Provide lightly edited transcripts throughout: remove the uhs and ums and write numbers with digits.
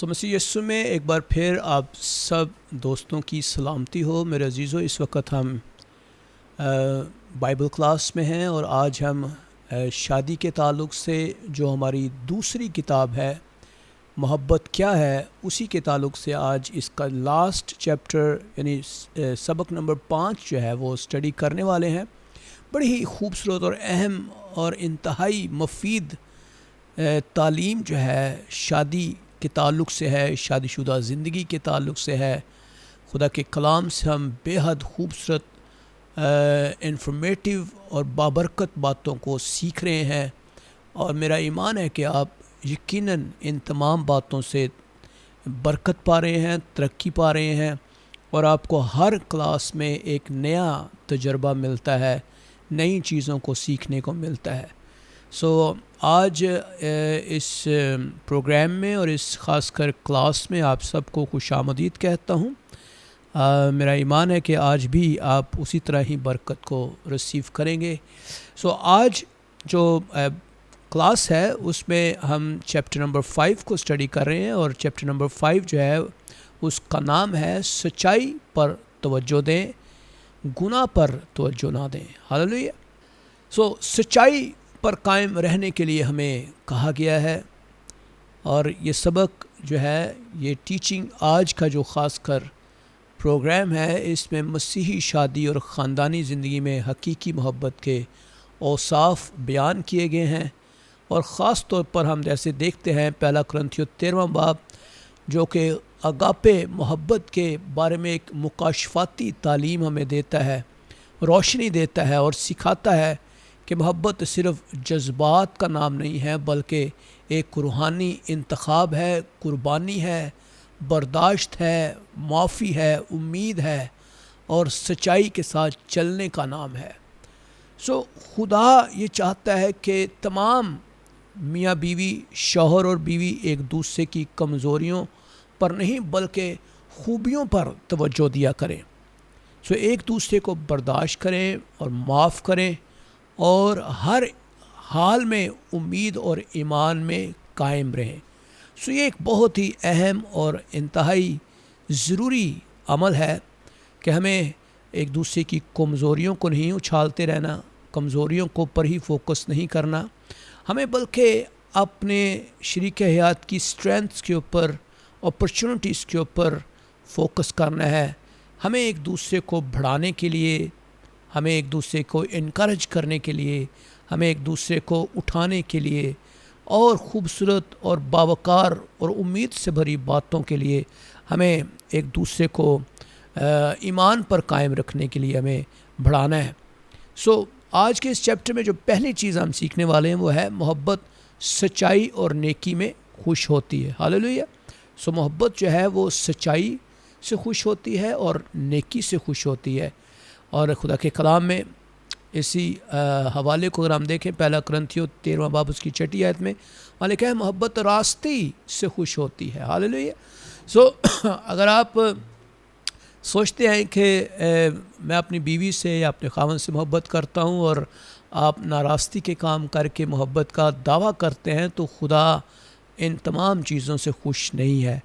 مسیح یسوع میں ایک بار پھر آپ سب دوستوں کی سلامتی ہو۔ میرے عزیزو، اس وقت ہم بائبل کلاس میں ہیں اور آج ہم شادی کے تعلق سے جو ہماری دوسری کتاب ہے محبت کیا ہے، اسی کے تعلق سے آج اس کا لاسٹ چیپٹر یعنی سبق نمبر 5 جو ہے وہ اسٹڈی کرنے والے ہیں۔ بڑی ہی خوبصورت اور اہم اور انتہائی مفید تعلیم جو ہے شادی کے تعلق سے ہے، شادی شدہ زندگی کے تعلق سے ہے۔ خدا کے کلام سے ہم بے حد خوبصورت انفارمیٹیو اور بابرکت باتوں کو سیکھ رہے ہیں، اور میرا ایمان ہے کہ آپ یقیناً ان تمام باتوں سے برکت پا رہے ہیں، ترقی پا رہے ہیں، اور آپ کو ہر کلاس میں ایک نیا تجربہ ملتا ہے، نئی چیزوں کو سیکھنے کو ملتا ہے۔ آج اس پروگرام میں اور اس خاص کر کلاس میں آپ سب کو خوش آمدید کہتا ہوں۔ میرا ایمان ہے کہ آج بھی آپ اسی طرح ہی برکت کو ریسیو کریں گے۔ آج جو کلاس ہے اس میں ہم چیپٹر نمبر 5 کو اسٹڈی کر رہے ہیں، اور چیپٹر نمبر 5 جو ہے اس کا نام ہے سچائی پر توجہ دیں، گناہ پر توجہ نہ دیں۔ ہاللیلویا۔ سچائی پر قائم رہنے کے لیے ہمیں کہا گیا ہے، اور یہ سبق جو ہے، یہ ٹیچنگ آج کا جو خاص کر پروگرام ہے، اس میں مسیحی شادی اور خاندانی زندگی میں حقیقی محبت کے اوصاف بیان کیے گئے ہیں، اور خاص طور پر ہم جیسے دیکھتے ہیں پہلا کرنتھیوں 13واں باب جو کہ اگاپے محبت کے بارے میں ایک مکاشفاتی تعلیم ہمیں دیتا ہے، روشنی دیتا ہے اور سکھاتا ہے کہ محبت صرف جذبات کا نام نہیں ہے، بلکہ ایک روحانی انتخاب ہے، قربانی ہے، برداشت ہے، معافی ہے، امید ہے، اور سچائی کے ساتھ چلنے کا نام ہے۔ خدا یہ چاہتا ہے کہ تمام میاں بیوی، شوہر اور بیوی ایک دوسرے کی کمزوریوں پر نہیں بلکہ خوبیوں پر توجہ دیا کریں۔ ایک دوسرے کو برداشت کریں اور معاف کریں، اور ہر حال میں امید اور ایمان میں قائم رہیں۔ یہ ایک بہت ہی اہم اور انتہائی ضروری عمل ہے کہ ہمیں ایک دوسرے کی کمزوریوں کو نہیں اچھالتے رہنا، کمزوریوں کو پر ہی فوکس نہیں کرنا، ہمیں بلکہ اپنے شریک حیات کی اسٹرینتھس کے اوپر، اپرچونٹیز کے اوپر فوکس کرنا ہے۔ ہمیں ایک دوسرے کو بڑھانے کے لیے، ہمیں ایک دوسرے کو انکریج کرنے کے لیے، ہمیں ایک دوسرے کو اٹھانے کے لیے، اور خوبصورت اور باوقار اور امید سے بھری باتوں کے لیے ہمیں ایک دوسرے کو ایمان پر قائم رکھنے کے لیے ہمیں بڑھانا ہے۔ آج کے اس چیپٹر میں جو پہلی چیز ہم سیکھنے والے ہیں وہ ہے محبت سچائی اور نیکی میں خوش ہوتی ہے۔ ہاللیلویا۔ محبت جو ہے وہ سچائی سے خوش ہوتی ہے اور نیکی سے خوش ہوتی ہے، اور خدا کے کلام میں اسی حوالے کو اگر ہم دیکھیں پہلا کرنتھیوں 13واں باب اس کی 6 آیت میں وہاں لکھا ہے محبت راستی سے خوش ہوتی ہے۔ ہاللیلویا۔ اگر آپ سوچتے ہیں کہ میں اپنی بیوی سے یا اپنے خاوند سے محبت کرتا ہوں اور آپ ناراستی کے کام کر کے محبت کا دعویٰ کرتے ہیں، تو خدا ان تمام چیزوں سے خوش نہیں ہے۔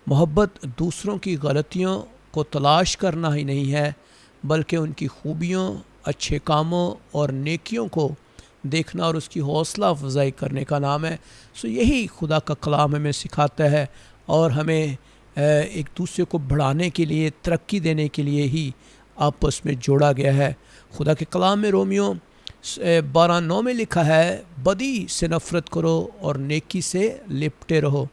محبت دوسروں کی غلطیوں کو تلاش کرنا ہی نہیں ہے، بلکہ ان کی خوبیوں، اچھے کاموں اور نیکیوں کو دیکھنا اور اس کی حوصلہ افزائی کرنے کا نام ہے۔ سو یہی خدا کا کلام ہمیں سکھاتا ہے اور ہمیں ایک دوسرے کو بڑھانے کے لیے، ترقی دینے کے لیے ہی آپس میں جوڑا گیا ہے۔ خدا کے کلام میں رومیو 12:9 میں لکھا ہے، بدی سے نفرت کرو اور نیکی سے لپٹے رہو۔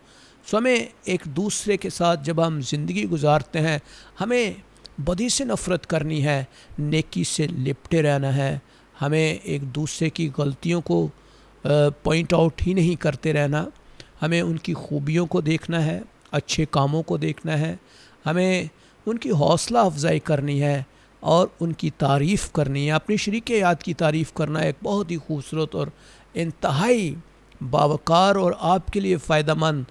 سو ہمیں ایک دوسرے کے ساتھ جب ہم زندگی گزارتے ہیں، ہمیں بدی سے نفرت کرنی ہے، نیکی سے لپٹے رہنا ہے۔ ہمیں ایک دوسرے کی غلطیوں کو پوائنٹ آؤٹ ہی نہیں کرتے رہنا، ہمیں ان کی خوبیوں کو دیکھنا ہے، اچھے کاموں کو دیکھنا ہے، ہمیں ان کی حوصلہ افزائی کرنی ہے اور ان کی تعریف کرنی ہے۔ اپنی شریک حیات کی تعریف کرنا ایک بہت ہی خوبصورت اور انتہائی باوقار اور آپ کے لیے فائدہ مند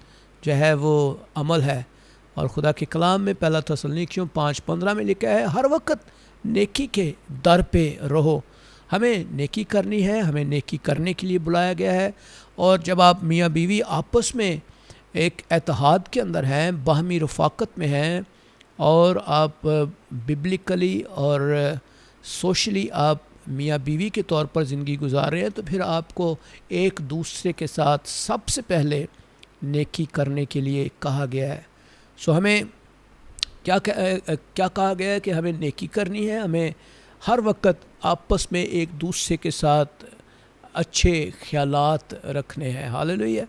جو ہے وہ عمل ہے۔ اور خدا کے کلام میں پہلا تسلونیکیوں 5:15 میں لکھا ہے، ہر وقت نیکی کے در پہ رہو۔ ہمیں نیکی کرنی ہے، ہمیں نیکی کرنے کے لیے بلایا گیا ہے۔ اور جب آپ میاں بیوی آپس میں ایک اتحاد کے اندر ہیں، باہمی رفاقت میں ہیں، اور آپ ببلکلی اور سوشلی آپ میاں بیوی کے طور پر زندگی گزار رہے ہیں، تو پھر آپ کو ایک دوسرے کے ساتھ سب سے پہلے نیکی کرنے کے لیے کہا گیا ہے۔ سو ہمیں کیا کہا گیا ہے کہ ہمیں نیکی کرنی ہے، ہمیں ہر وقت آپس میں ایک دوسرے کے ساتھ اچھے خیالات رکھنے ہیں۔ ہاللیلویہ۔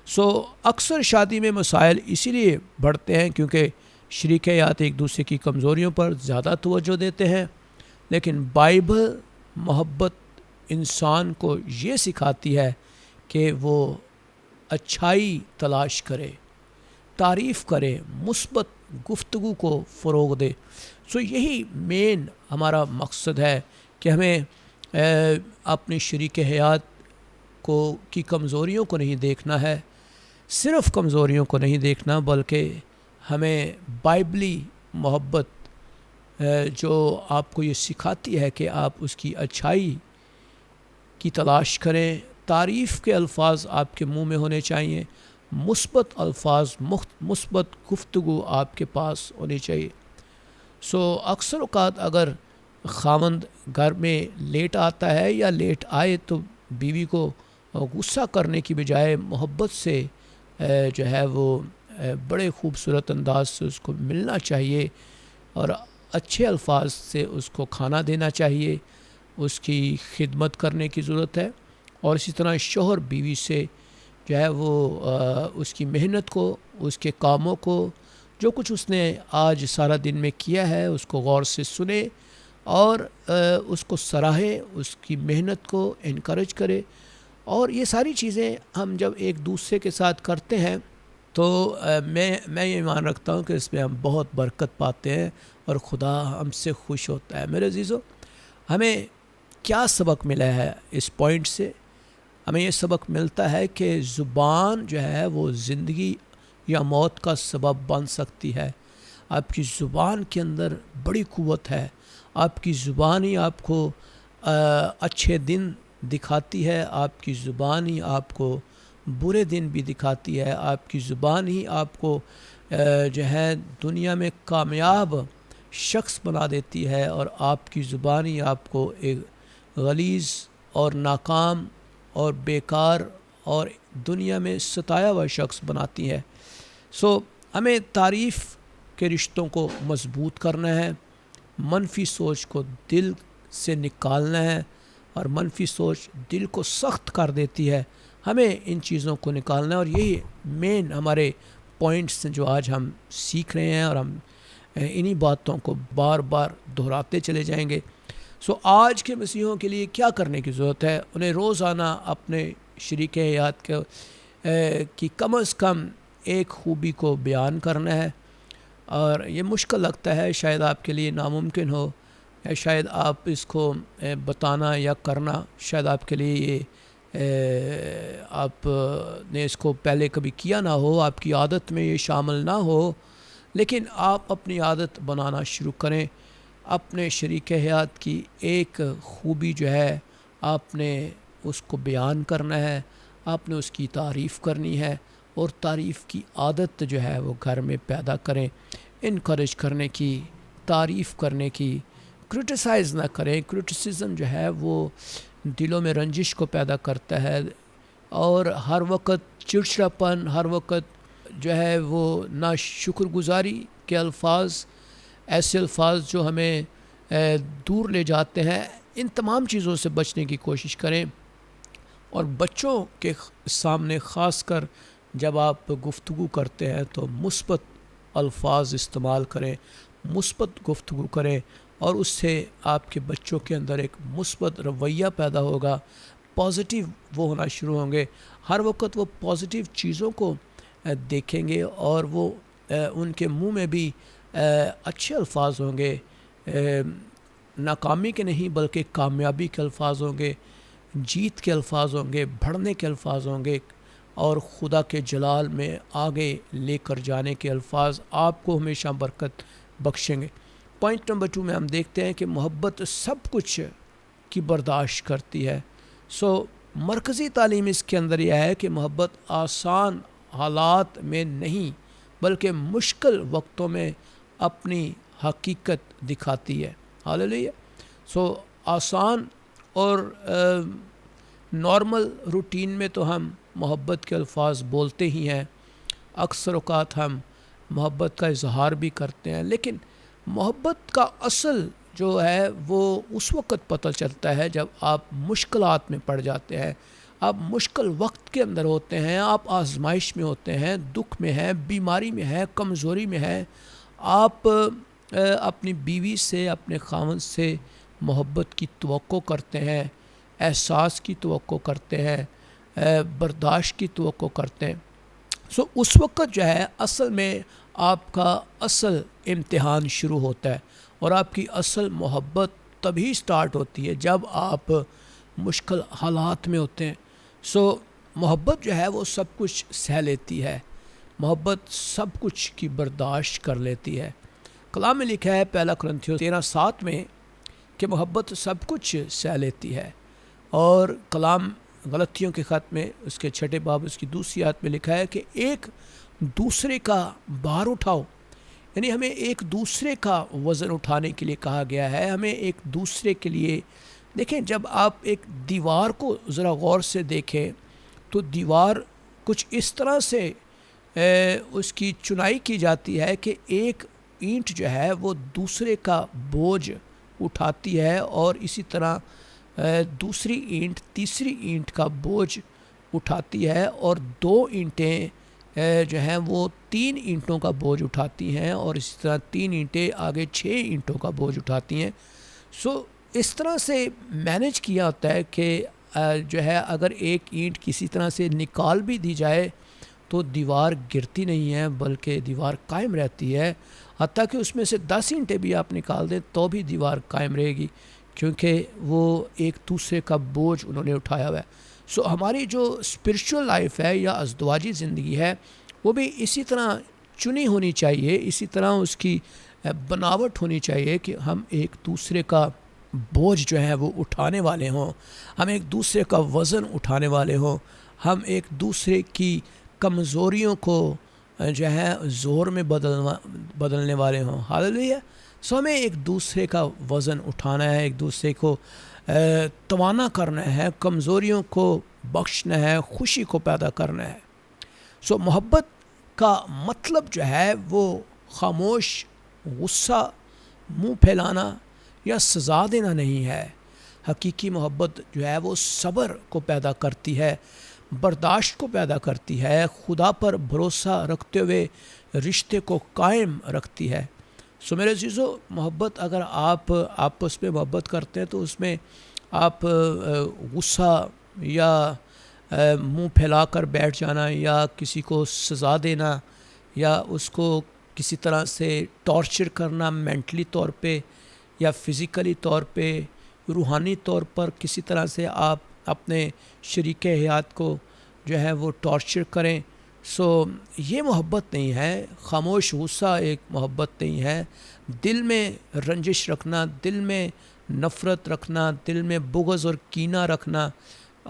سو اکثر شادی میں مسائل اسی لیے بڑھتے ہیں کیونکہ شریک حیات ایک دوسرے کی کمزوریوں پر زیادہ توجہ دیتے ہیں، لیکن بائبل محبت انسان کو یہ سکھاتی ہے کہ وہ اچھائی تلاش کرے، تعریف کرے، مثبت گفتگو کو فروغ دے۔ سو یہی مین ہمارا مقصد ہے کہ ہمیں اپنی شریک حیات کی کمزوریوں کو نہیں دیکھنا ہے، صرف کمزوریوں کو نہیں دیکھنا، بلکہ ہمیں بائبلی محبت جو آپ کو یہ سکھاتی ہے کہ آپ اس کی اچھائی کی تلاش کریں، تعریف کے الفاظ آپ کے منہ میں ہونے چاہیے، مثبت الفاظ، مثبت گفتگو آپ کے پاس ہونی چاہیے۔ سو اکثر اوقات اگر خاوند گھر میں لیٹ آتا ہے یا لیٹ آئے تو بیوی کو غصہ کرنے کی بجائے محبت سے جو ہے وہ بڑے خوبصورت انداز سے اس کو ملنا چاہیے اور اچھے الفاظ سے اس کو کھانا دینا چاہیے، اس کی خدمت کرنے کی ضرورت ہے۔ اور اسی طرح شوہر بیوی سے جو ہے وہ اس کی محنت کو، اس کے کاموں کو، جو کچھ اس نے آج سارا دن میں کیا ہے اس کو غور سے سنے اور اس کو سراہے، اس کی محنت کو انکریج کرے۔ اور یہ ساری چیزیں ہم جب ایک دوسرے کے ساتھ کرتے ہیں تو میں یہ ایمان رکھتا ہوں کہ اس میں ہم بہت برکت پاتے ہیں اور خدا ہم سے خوش ہوتا ہے۔ میرے عزیزو، ہمیں کیا سبق ملا ہے اس پوائنٹ سے؟ ہمیں یہ سبق ملتا ہے کہ زبان جو ہے وہ زندگی یا موت کا سبب بن سکتی ہے۔ آپ کی زبان کے اندر بڑی قوت ہے، آپ کی زبان ہی آپ کو اچھے دن دکھاتی ہے، آپ کی زبان ہی آپ کو برے دن بھی دکھاتی ہے، آپ کی زبان ہی آپ کو جو ہے دنیا میں کامیاب شخص بنا دیتی ہے، اور آپ کی زبان ہی آپ کو ایک غلیظ اور ناکام اور بیکار اور دنیا میں ستایا ہوا شخص بناتی ہے۔ سو ہمیں تعریف کے رشتوں کو مضبوط کرنا ہے، منفی سوچ کو دل سے نکالنا ہے، اور منفی سوچ دل کو سخت کر دیتی ہے۔ ہمیں ان چیزوں کو نکالنا ہے، اور یہی مین ہمارے پوائنٹس ہیں جو آج ہم سیکھ رہے ہیں، اور ہم انہی باتوں کو بار بار دہراتے چلے جائیں گے۔ سو آج کے مسیحوں کے لیے کیا کرنے کی ضرورت ہے؟ انہیں روزانہ اپنے شریک حیات کی کم از کم ایک خوبی کو بیان کرنا ہے، اور یہ مشکل لگتا ہے، شاید آپ کے لیے ناممکن ہو، یا شاید آپ اس کو بتانا یا کرنا شاید آپ کے لیے یہ آپ نے اس کو پہلے کبھی کیا نہ ہو، آپ کی عادت میں یہ شامل نہ ہو، لیکن آپ اپنی عادت بنانا شروع کریں۔ اپنے شریک حیات کی ایک خوبی جو ہے آپ نے اس کو بیان کرنا ہے، آپ نے اس کی تعریف کرنی ہے، اور تعریف کی عادت جو ہے وہ گھر میں پیدا کریں، انکریج کرنے کی، تعریف کرنے کی، کرٹیسائز نہ کریں۔ کرٹیسزم جو ہے وہ دلوں میں رنجش کو پیدا کرتا ہے، اور ہر وقت چڑچڑاپن، ہر وقت جو ہے وہ ناشکر گزاری کے الفاظ، ایسے الفاظ جو ہمیں دور لے جاتے ہیں، ان تمام چیزوں سے بچنے کی کوشش کریں۔ اور بچوں کے سامنے خاص کر جب آپ گفتگو کرتے ہیں تو مثبت الفاظ استعمال کریں، مثبت گفتگو کریں، اور اس سے آپ کے بچوں کے اندر ایک مثبت رویہ پیدا ہوگا، پازیٹیو وہ ہونا شروع ہوں گے، ہر وقت وہ پازیٹیو چیزوں کو دیکھیں گے، اور وہ ان کے منہ میں بھی اچھے الفاظ ہوں گے، ناکامی کے نہیں بلکہ کامیابی کے الفاظ ہوں گے، جیت کے الفاظ ہوں گے، بڑھنے کے الفاظ ہوں گے، اور خدا کے جلال میں آگے لے کر جانے کے الفاظ آپ کو ہمیشہ برکت بخشیں گے۔ پوائنٹ نمبر 2 میں ہم دیکھتے ہیں کہ محبت سب کچھ کی برداشت کرتی ہے۔ مرکزی تعلیم اس کے اندر یہ ہے کہ محبت آسان حالات میں نہیں بلکہ مشکل وقتوں میں اپنی حقیقت دکھاتی ہے۔ ہاللیلویہ۔ آسان اور نارمل روٹین میں تو ہم محبت کے الفاظ بولتے ہی ہیں، اکثر اوقات ہم محبت کا اظہار بھی کرتے ہیں، لیکن محبت کا اصل جو ہے وہ اس وقت پتہ چلتا ہے جب آپ مشکلات میں پڑ جاتے ہیں، آپ مشکل وقت کے اندر ہوتے ہیں، آپ آزمائش میں ہوتے ہیں، دکھ میں ہیں، بیماری میں ہیں، کمزوری میں ہیں، آپ اپنی بیوی سے، اپنے خاوند سے محبت کی توقع کرتے ہیں، احساس کی توقع کرتے ہیں، برداشت کی توقع کرتے ہیں۔ اس وقت جو ہے اصل میں آپ کا اصل امتحان شروع ہوتا ہے، اور آپ کی اصل محبت تبھی سٹارٹ ہوتی ہے جب آپ مشکل حالات میں ہوتے ہیں۔ محبت جو ہے وہ سب کچھ سہ لیتی ہے، محبت سب کچھ کی برداشت کر لیتی ہے۔ کلام میں لکھا ہے 1 کرنتھیوں 13:7 میں کہ محبت سب کچھ سہ لیتی ہے، اور کلام غلطیوں کے خط میں اس کے 6 باب اس کی 2 آیت میں لکھا ہے کہ ایک دوسرے کا بار اٹھاؤ، یعنی ہمیں ایک دوسرے کا وزن اٹھانے کے لیے کہا گیا ہے، ہمیں ایک دوسرے کے لیے دیکھیں۔ جب آپ ایک دیوار کو ذرا غور سے دیکھیں تو دیوار کچھ اس طرح سے اس کی چنائی کی جاتی ہے کہ ایک اینٹ جو ہے وہ دوسرے کا بوجھ اٹھاتی ہے، اور اسی طرح دوسری اینٹ تیسری اینٹ کا بوجھ اٹھاتی ہے، اور 2 اینٹیں جو ہیں وہ 3 اینٹوں کا بوجھ اٹھاتی ہیں، اور اسی طرح 3 اینٹیں آگے 6 اینٹوں کا بوجھ اٹھاتی ہیں۔ اس طرح سے مینیج کیا ہوتا ہے کہ جو ہے اگر ایک اینٹ کسی طرح سے نکال بھی دی جائے تو دیوار گرتی نہیں ہے بلکہ دیوار قائم رہتی ہے، حتیٰ کہ اس میں سے 10 اینٹیں بھی آپ نکال دیں تو بھی دیوار قائم رہے گی، کیونکہ وہ ایک دوسرے کا بوجھ انہوں نے اٹھایا ہوا ہے۔ ہماری جو اسپرچول لائف ہے یا ازدواجی زندگی ہے وہ بھی اسی طرح چنی ہونی چاہیے، اسی طرح اس کی بناوٹ ہونی چاہیے کہ ہم ایک دوسرے کا بوجھ جو ہے وہ اٹھانے والے ہوں، ہم ایک دوسرے کا وزن اٹھانے والے ہوں، ہم ایک دوسرے کی کمزوریوں کو جو ہے زور میں بدلنے والے ہوں۔ ہاللیلویہ۔ ہمیں ایک دوسرے کا وزن اٹھانا ہے، ایک دوسرے کو توانا کرنا ہے، کمزوریوں کو بخشنا ہے، خوشی کو پیدا کرنا ہے۔ محبت کا مطلب جو ہے وہ خاموش غصہ، منہ پھیلانا یا سزا دینا نہیں ہے۔ حقیقی محبت جو ہے وہ صبر کو پیدا کرتی ہے، برداشت کو پیدا کرتی ہے، خدا پر بھروسہ رکھتے ہوئے رشتے کو قائم رکھتی ہے۔ میرے عزیزو، محبت اگر آپ آپس میں محبت کرتے ہیں تو اس میں آپ غصہ یا منہ پھیلا کر بیٹھ جانا یا کسی کو سزا دینا یا اس کو کسی طرح سے ٹارچر کرنا، مینٹلی طور پہ یا فزیکلی طور پہ، روحانی طور پر کسی طرح سے آپ اپنے شریک حیات کو جو ہے وہ ٹارچر کریں، یہ محبت نہیں ہے۔ خاموش غصہ ایک محبت نہیں ہے۔ دل میں رنجش رکھنا، دل میں نفرت رکھنا، دل میں بغض اور کینہ رکھنا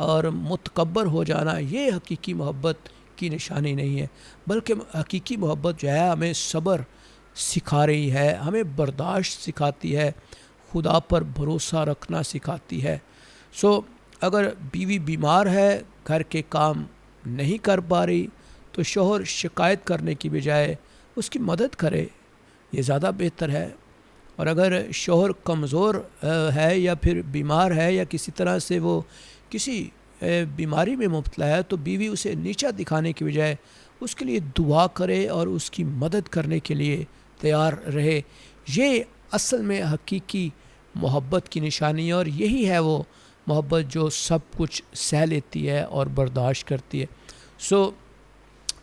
اور متکبر ہو جانا، یہ حقیقی محبت کی نشانی نہیں ہے، بلکہ حقیقی محبت جو ہے ہمیں صبر سکھا رہی ہے، ہمیں برداشت سکھاتی ہے، خدا پر بھروسہ رکھنا سکھاتی ہے۔ اگر بیوی بیمار ہے، گھر کے کام نہیں کر پا رہی، تو شوہر شکایت کرنے کی بجائے اس کی مدد کرے، یہ زیادہ بہتر ہے۔ اور اگر شوہر کمزور ہے یا پھر بیمار ہے یا کسی طرح سے وہ کسی بیماری میں مبتلا ہے، تو بیوی اسے نیچا دکھانے کی بجائے اس کے لیے دعا کرے اور اس کی مدد کرنے کے لیے تیار رہے۔ یہ اصل میں حقیقی محبت کی نشانی ہے، اور یہی ہے وہ محبت جو سب کچھ سہ لیتی ہے اور برداشت کرتی ہے۔ So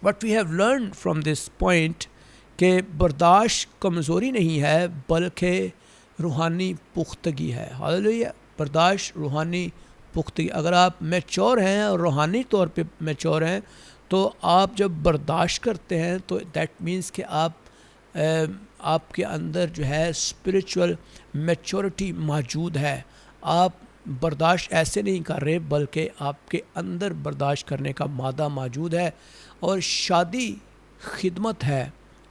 what we have learned from this point کہ برداشت کمزوری نہیں ہے بلکہ روحانی پختگی ہے۔ ہاللیلویہ! برداشت روحانی پختگی۔ اگر آپ میچور ہیں اور روحانی طور پہ میچور ہیں، تو آپ جب برداشت کرتے ہیں تو دیٹ مینس کہ آپ کے اندر جو ہے اسپریچول میچورٹی موجود ہے۔ آپ برداشت ایسے نہیں کر رہے بلکہ آپ کے اندر برداشت کرنے کا مادہ موجود ہے۔ اور شادی خدمت ہے،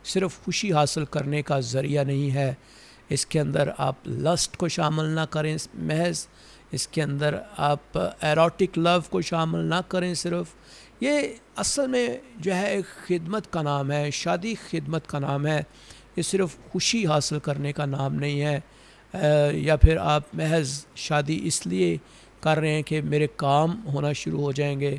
صرف خوشی حاصل کرنے کا ذریعہ نہیں ہے۔ اس کے اندر آپ لسٹ کو شامل نہ کریں محض، اس کے اندر آپ ایروٹک لو کو شامل نہ کریں صرف۔ یہ اصل میں جو ہے ایک خدمت کا نام ہے، شادی خدمت کا نام ہے۔ یہ صرف خوشی حاصل کرنے کا نام نہیں ہے، یا پھر آپ محض شادی اس لیے کر رہے ہیں کہ میرے کام ہونا شروع ہو جائیں گے،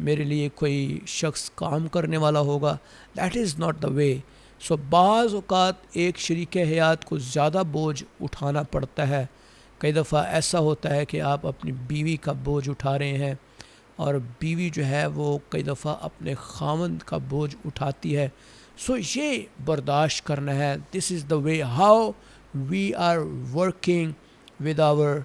میرے لیے کوئی شخص کام کرنے والا ہوگا۔ دیٹ از ناٹ دا وے۔ سو بعض اوقات ایک شریک حیات کو زیادہ بوجھ اٹھانا پڑتا ہے۔ کئی دفعہ ایسا ہوتا ہے کہ آپ اپنی بیوی کا بوجھ اٹھا رہے ہیں، اور بیوی جو ہے وہ کئی دفعہ اپنے خاوند کا بوجھ اٹھاتی ہے۔ سو یہ برداشت کرنا ہے۔ This is the way how we are working with our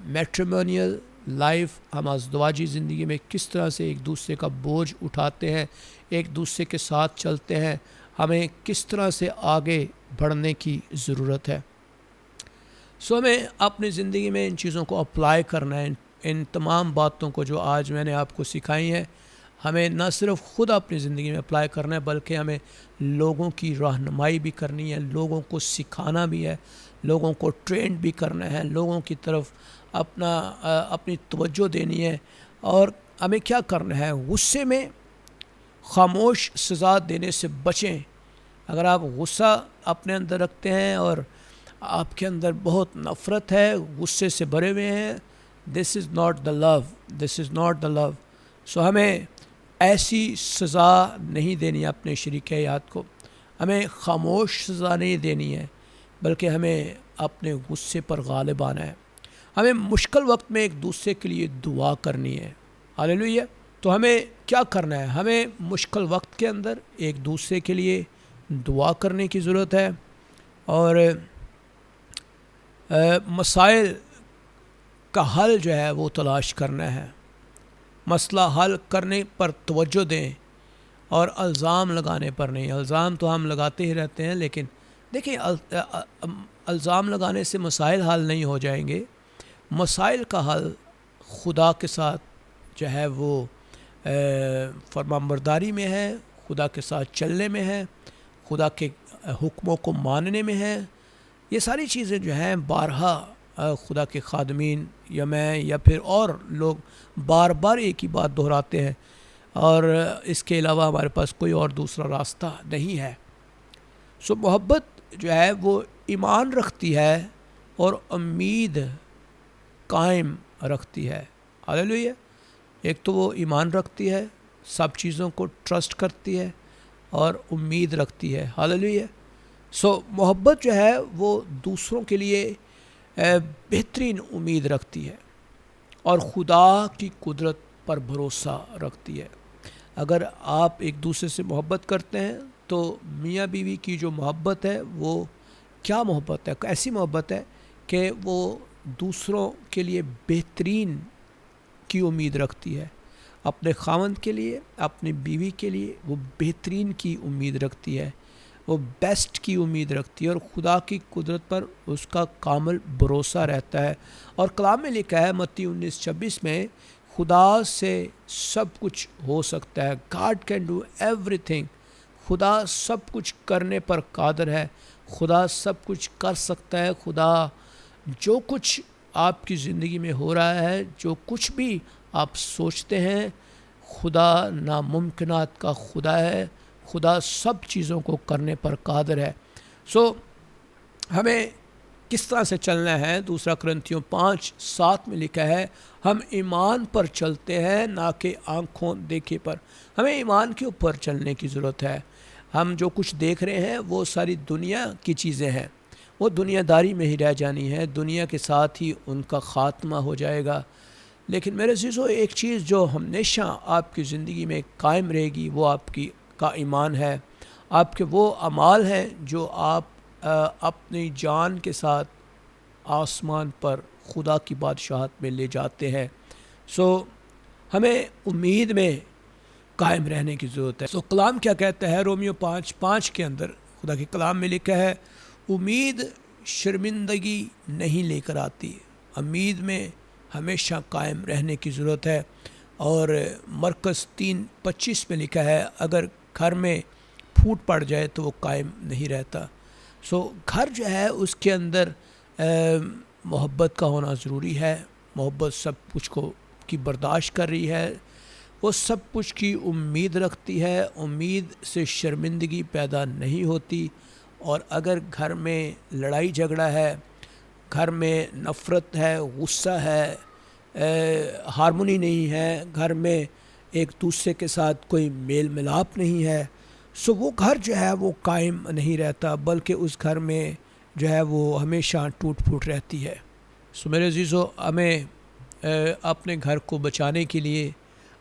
matrimonial life. ہم ازدواجی زندگی میں کس طرح سے ایک دوسرے کا بوجھ اٹھاتے ہیں، ایک دوسرے کے ساتھ چلتے ہیں، ہمیں کس طرح سے آگے بڑھنے کی ضرورت ہے۔ سو ہمیں اپنی زندگی میں ان چیزوں کو اپلائی کرنا ہے۔ ان تمام باتوں کو جو آج میں نے آپ کو سکھائی ہیں، ہمیں نہ صرف خود اپنی زندگی میں اپلائی کرنا ہے بلکہ ہمیں لوگوں کی رہنمائی بھی کرنی ہے، لوگوں کو سکھانا بھی ہے، لوگوں کو ٹرینڈ بھی کرنا ہے، لوگوں کی طرف اپنی توجہ دینی ہے۔ اور ہمیں کیا کرنا ہے؟ غصے میں خاموش سزا دینے سے بچیں۔ اگر آپ غصہ اپنے اندر رکھتے ہیں اور آپ کے اندر بہت نفرت ہے، غصے سے بھرے ہوئے ہیں، دس is not the love, this is not the لو۔ سو ہمیں ایسی سزا نہیں دینی اپنے شریک حیات کو، ہمیں خاموش سزا نہیں دینی ہے بلکہ ہمیں اپنے غصے پر غالب آنا ہے۔ ہمیں مشکل وقت میں ایک دوسرے کے لیے دعا کرنی ہے۔ ہاللیلویہ! تو ہمیں کیا کرنا ہے؟ ہمیں مشکل وقت کے اندر ایک دوسرے کے لیے دعا کرنے کی ضرورت ہے، اور مسائل کا حل جو ہے وہ تلاش کرنا ہے۔ مسئلہ حل کرنے پر توجہ دیں اور الزام لگانے پر نہیں۔ الزام تو ہم لگاتے ہی رہتے ہیں، لیکن دیکھیں الزام لگانے سے مسائل حل نہیں ہو جائیں گے۔ مسائل کا حل خدا کے ساتھ جو ہے وہ فرمانبرداری میں ہے، خدا کے ساتھ چلنے میں ہے، خدا کے حکموں کو ماننے میں ہے۔ یہ ساری چیزیں جو ہیں بارہا خدا کے خادمین یا میں یا پھر اور لوگ بار بار ایک ہی بات دہراتے ہیں، اور اس کے علاوہ ہمارے پاس کوئی اور دوسرا راستہ نہیں ہے۔ سو محبت جو ہے وہ ایمان رکھتی ہے اور امید قائم رکھتی ہے۔ ہاللیلویہ! ایک تو وہ ایمان رکھتی ہے، سب چیزوں کو ٹرسٹ کرتی ہے اور امید رکھتی ہے۔ ہاللیلویہ! سو محبت جو ہے وہ دوسروں کے لیے بہترین امید رکھتی ہے اور خدا کی قدرت پر بھروسہ رکھتی ہے۔ اگر آپ ایک دوسرے سے محبت کرتے ہیں تو میاں بیوی کی جو محبت ہے وہ کیا محبت ہے؟ ایسی محبت ہے کہ وہ دوسروں کے لیے بہترین کی امید رکھتی ہے، اپنے خاوند کے لیے، اپنی بیوی کے لیے وہ بہترین کی امید رکھتی ہے، وہ بیسٹ کی امید رکھتی ہے، اور خدا کی قدرت پر اس کا کامل بھروسہ رہتا ہے۔ اور کلام میں لکھا ہے متی 19:26 میں، خدا سے سب کچھ ہو سکتا ہے۔ God can do everything۔ خدا سب کچھ کرنے پر قادر ہے، خدا سب کچھ کر سکتا ہے۔ خدا جو کچھ آپ کی زندگی میں ہو رہا ہے، جو کچھ بھی آپ سوچتے ہیں، خدا ناممکنات کا خدا ہے، خدا سب چیزوں کو کرنے پر قادر ہے۔ ہمیں کس طرح سے چلنا ہے؟ دوسرا کرنتھیوں 5:7 میں لکھا ہے، ہم ایمان پر چلتے ہیں نہ کہ آنکھوں دیکھے پر۔ ہمیں ایمان کے اوپر چلنے کی ضرورت ہے۔ ہم جو کچھ دیکھ رہے ہیں وہ ساری دنیا کی چیزیں ہیں، وہ دنیا داری میں ہی رہ جانی ہے، دنیا کے ساتھ ہی ان کا خاتمہ ہو جائے گا۔ لیکن میرے عزیزو، ایک چیز جو ہمیشہ آپ کی زندگی میں قائم رہے گی وہ آپ کا ایمان ہے، آپ کے وہ اعمال ہیں جو آپ اپنی جان کے ساتھ آسمان پر خدا کی بادشاہت میں لے جاتے ہیں۔ ہمیں امید میں قائم رہنے کی ضرورت ہے۔ کلام کیا کہتا ہے؟ رومیو 5:5 کے اندر خدا کے کلام میں لکھا ہے، امید شرمندگی نہیں لے کر آتی۔ امید میں ہمیشہ قائم رہنے کی ضرورت ہے۔ اور مرکز 3:25 میں لکھا ہے، اگر گھر میں پھوٹ پڑ جائے تو وہ قائم نہیں رہتا۔ گھر جو ہے اس کے اندر محبت کا ہونا ضروری ہے۔ محبت سب کچھ کی برداشت کر رہی ہے، وہ سب کچھ کی امید رکھتی ہے، امید سے شرمندگی پیدا نہیں ہوتی۔ اور اگر گھر میں لڑائی جھگڑا ہے، گھر میں نفرت ہے، غصہ ہے، ہارمونی نہیں ہے، گھر میں ایک دوسرے کے ساتھ کوئی میل ملاپ نہیں ہے، وہ گھر جو ہے وہ قائم نہیں رہتا، بلکہ اس گھر میں جو ہے وہ ہمیشہ ٹوٹ پھوٹ رہتی ہے۔ میرے عزیزو، ہمیں اپنے گھر کو بچانے کے لیے،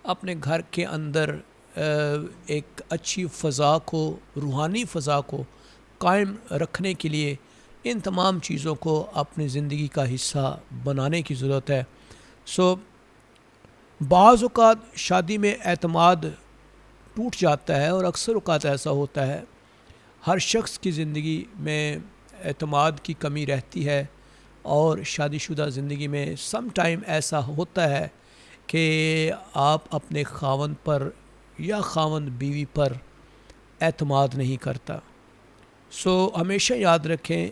اپنے گھر کے اندر ایک اچھی فضا کو، روحانی فضا کو قائم رکھنے کے لیے ان تمام چیزوں کو اپنی زندگی کا حصہ بنانے کی ضرورت ہے۔ بعض اوقات شادی میں اعتماد ٹوٹ جاتا ہے، اور اکثر اوقات ایسا ہوتا ہے، ہر شخص کی زندگی میں اعتماد کی کمی رہتی ہے، اور شادی شدہ زندگی میں سم ٹائم ایسا ہوتا ہے کہ آپ اپنے خاوند پر یا خاوند بیوی پر اعتماد نہیں کرتا۔ ہمیشہ یاد رکھیں،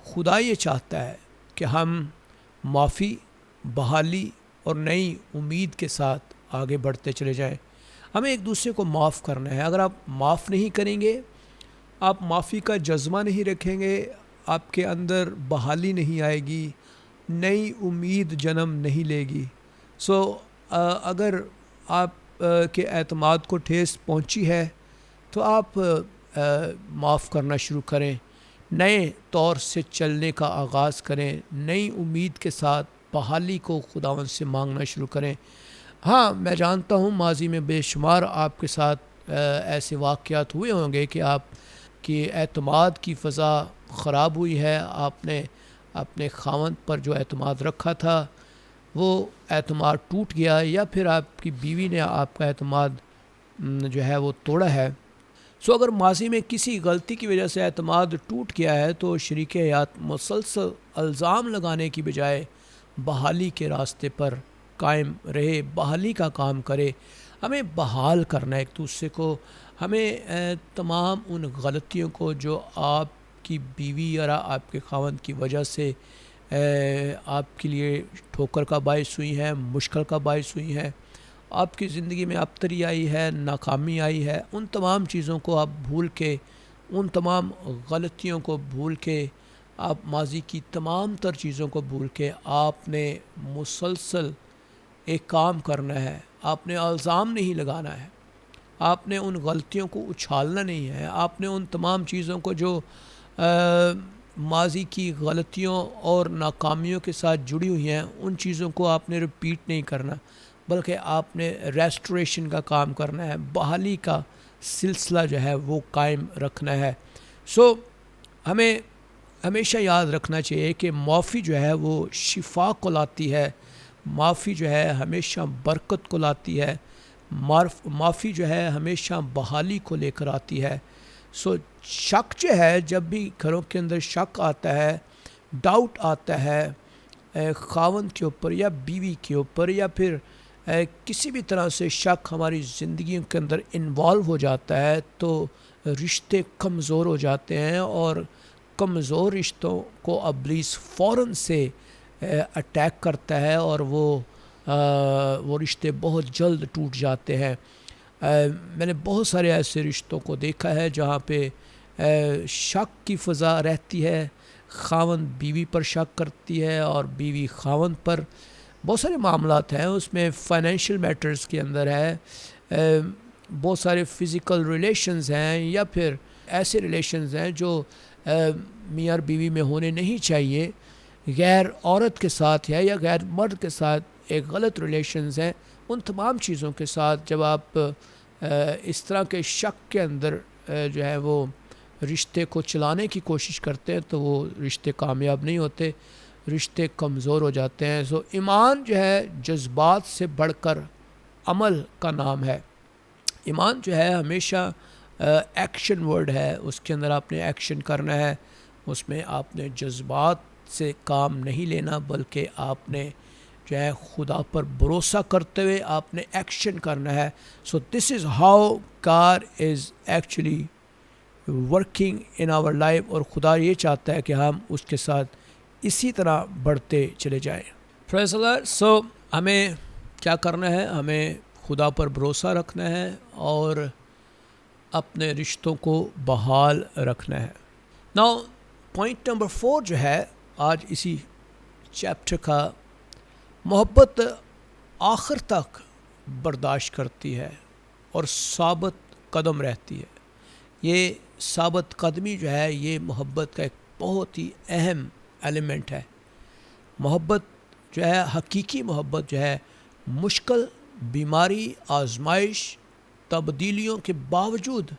خدا یہ چاہتا ہے کہ ہم معافی، بحالی اور نئی امید کے ساتھ آگے بڑھتے چلے جائیں۔ ہمیں ایک دوسرے کو معاف کرنا ہے۔ اگر آپ معاف نہیں کریں گے، آپ معافی کا جذبہ نہیں رکھیں گے، آپ کے اندر بحالی نہیں آئے گی، نئی امید جنم نہیں لے گی۔ اگر آپ کے اعتماد کو ٹھیس پہنچی ہے تو آپ معاف کرنا شروع کریں، نئے طور سے چلنے کا آغاز کریں، نئی امید کے ساتھ بحالی کو خداوند سے مانگنا شروع کریں۔ ہاں، میں جانتا ہوں ماضی میں بے شمار آپ کے ساتھ ایسے واقعات ہوئے ہوں گے کہ آپ کی اعتماد کی فضا خراب ہوئی ہے، آپ نے اپنے خاوند پر جو اعتماد رکھا تھا وہ اعتماد ٹوٹ گیا، یا پھر آپ کی بیوی نے آپ کا اعتماد جو ہے وہ توڑا ہے۔ اگر ماضی میں کسی غلطی کی وجہ سے اعتماد ٹوٹ گیا ہے تو شریک حیات مسلسل الزام لگانے کی بجائے بحالی کے راستے پر قائم رہے، بحالی کا کام کرے۔ ہمیں بحال کرنا ہے ایک دوسرے کو۔ ہمیں تمام ان غلطیوں کو جو آپ کی بیوی یا آپ کے خاوند کی وجہ سے آپ کے لیے ٹھوکر کا باعث ہوئی ہیں، مشکل کا باعث ہوئی ہیں، آپ کی زندگی میں ابتری آئی ہے، ناکامی آئی ہے، ان تمام چیزوں کو آپ بھول کے، ان تمام غلطیوں کو بھول کے، آپ ماضی کی تمام تر چیزوں کو بھول کے آپ نے مسلسل ایک کام کرنا ہے۔ آپ نے الزام نہیں لگانا ہے، آپ نے ان غلطیوں کو اچھالنا نہیں ہے، آپ نے ان تمام چیزوں کو جو ماضی کی غلطیوں اور ناکامیوں کے ساتھ جڑی ہوئی ہیں، ان چیزوں کو آپ نے رپیٹ نہیں کرنا، بلکہ آپ نے ریسٹوریشن کا کام کرنا ہے، بحالی کا سلسلہ جو ہے وہ قائم رکھنا ہے۔ ہمیں ہمیشہ یاد رکھنا چاہیے کہ معافی جو ہے وہ شفا کو لاتی ہے، معافی جو ہے ہمیشہ برکت کو لاتی ہے، معافی جو ہے ہمیشہ بحالی کو لے کر آتی ہے۔ شک جو ہے، جب بھی گھروں کے اندر شک آتا ہے، ڈاؤٹ آتا ہے خاوند کے اوپر یا بیوی کے اوپر، یا پھر کسی بھی طرح سے شک ہماری زندگیوں کے اندر انوالو ہو جاتا ہے، تو رشتے کمزور ہو جاتے ہیں، اور کمزور رشتوں کو ابلیس فوراً سے اٹیک کرتا ہے اور وہ رشتے بہت جلد ٹوٹ جاتے ہیں۔ میں نے بہت سارے ایسے رشتوں کو دیکھا ہے جہاں پہ شک کی فضا رہتی ہے، خاوند بیوی پر شک کرتی ہے اور بیوی خاوند پر۔ بہت سارے معاملات ہیں اس میں، فائنینشیل میٹرز کے اندر ہے، بہت سارے فزیکل ریلیشنز ہیں، یا پھر ایسے ریلیشنز ہیں جو میاں اور بیوی میں ہونے نہیں چاہیے، غیر عورت کے ساتھ ہے یا غیر مرد کے ساتھ ایک غلط ریلیشنز ہیں۔ ان تمام چیزوں کے ساتھ جب آپ اس طرح کے شک کے اندر جو ہے وہ رشتے کو چلانے کی کوشش کرتے ہیں تو وہ رشتے کامیاب نہیں ہوتے، رشتے کمزور ہو جاتے ہیں۔ ایمان جو ہے جذبات سے بڑھ کر عمل کا نام ہے۔ ایمان جو ہے ہمیشہ ایکشن ورڈ ہے، اس کے اندر آپ نے ایکشن کرنا ہے، اس میں آپ نے جذبات سے کام نہیں لینا، بلکہ آپ نے جو ہے خدا پر بھروسہ کرتے ہوئے آپ نے ایکشن کرنا ہے۔ This is how God is actually working in our life, اور خدا یہ چاہتا ہے کہ ہم اس کے ساتھ اسی طرح بڑھتے چلے جائیں۔ پریز اللہ۔ ہمیں کیا کرنا ہے؟ ہمیں خدا پر بھروسہ رکھنا ہے اور اپنے رشتوں کو بحال رکھنا ہے۔ ناؤ پوائنٹ نمبر 4 جو ہے آج اسی چیپٹر کا، محبت آخر تک برداشت کرتی ہے اور ثابت قدم رہتی ہے۔ یہ ثابت قدمی جو ہے یہ محبت کا ایک بہت ہی اہم ایلیمنٹ ہے۔ محبت جو ہے، حقیقی محبت جو ہے، مشکل، بیماری، آزمائش، تبدیلیوں کے باوجود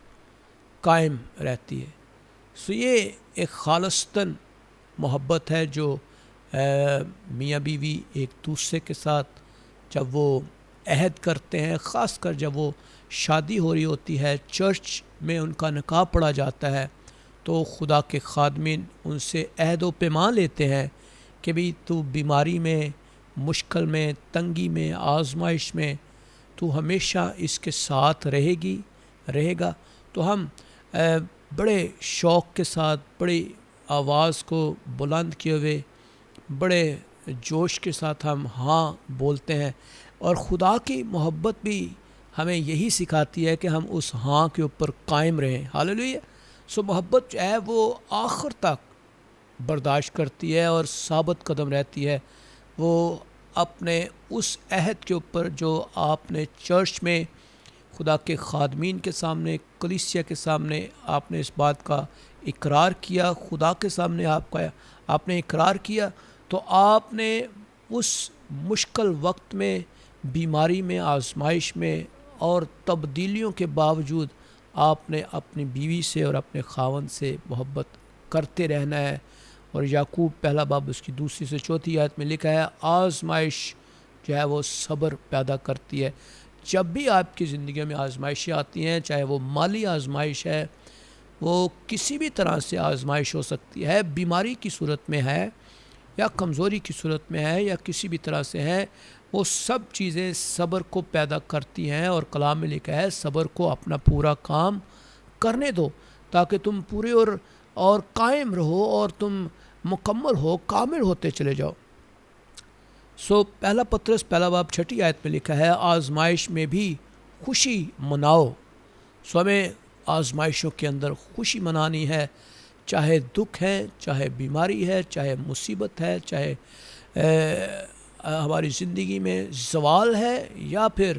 قائم رہتی ہے۔ یہ ایک خالصتاً محبت ہے جو میاں بیوی ایک دوسرے کے ساتھ جب وہ عہد کرتے ہیں، خاص کر جب وہ شادی ہو رہی ہوتی ہے، چرچ میں ان کا نکاح پڑھا جاتا ہے، تو خدا کے خادمین ان سے عہد و پیمان لیتے ہیں کہ بھی تو بیماری میں، مشکل میں، تنگی میں، آزمائش میں تو ہمیشہ اس کے ساتھ رہے گا۔ تو ہم بڑے شوق کے ساتھ، بڑی آواز کو بلند کیے ہوئے، بڑے جوش کے ساتھ ہم ہاں بولتے ہیں، اور خدا کی محبت بھی ہمیں یہی سکھاتی ہے کہ ہم اس ہاں کے اوپر قائم رہیں۔ ہاللیلویا۔ محبت جو ہے وہ آخر تک برداشت کرتی ہے اور ثابت قدم رہتی ہے۔ وہ اپنے اس عہد کے اوپر جو آپ نے چرچ میں خدا کے خادمین کے سامنے، کلیسیا کے سامنے آپ نے اس بات کا اقرار کیا، خدا کے سامنے آپ نے اقرار کیا، تو آپ نے اس مشکل وقت میں، بیماری میں، آزمائش میں اور تبدیلیوں کے باوجود آپ نے اپنی بیوی سے اور اپنے خاوند سے محبت کرتے رہنا ہے۔ اور یعقوب پہلا باب اس کی 2 سے 4 آیت میں لکھا ہے، آزمائش جو ہے وہ صبر پیدا کرتی ہے۔ جب بھی آپ کی زندگی میں آزمائشیں آتی ہیں، چاہے وہ مالی آزمائش ہے، وہ کسی بھی طرح سے آزمائش ہو سکتی ہے، بیماری کی صورت میں ہے یا کمزوری کی صورت میں ہے یا کسی بھی طرح سے ہے، وہ سب چیزیں صبر کو پیدا کرتی ہیں، اور کلام میں لکھا ہے صبر کو اپنا پورا کام کرنے دو تاکہ تم پورے اور قائم رہو اور تم مکمل ہو، کامل ہوتے چلے جاؤ۔ پہلا پطرس پہلا باب 6 آیت میں لکھا ہے، آزمائش میں بھی خوشی مناؤ۔ ہمیں آزمائشوں کے اندر خوشی منانی ہے، چاہے دکھ ہے، چاہے بیماری ہے، چاہے مصیبت ہے، چاہے ہماری زندگی میں زوال ہے یا پھر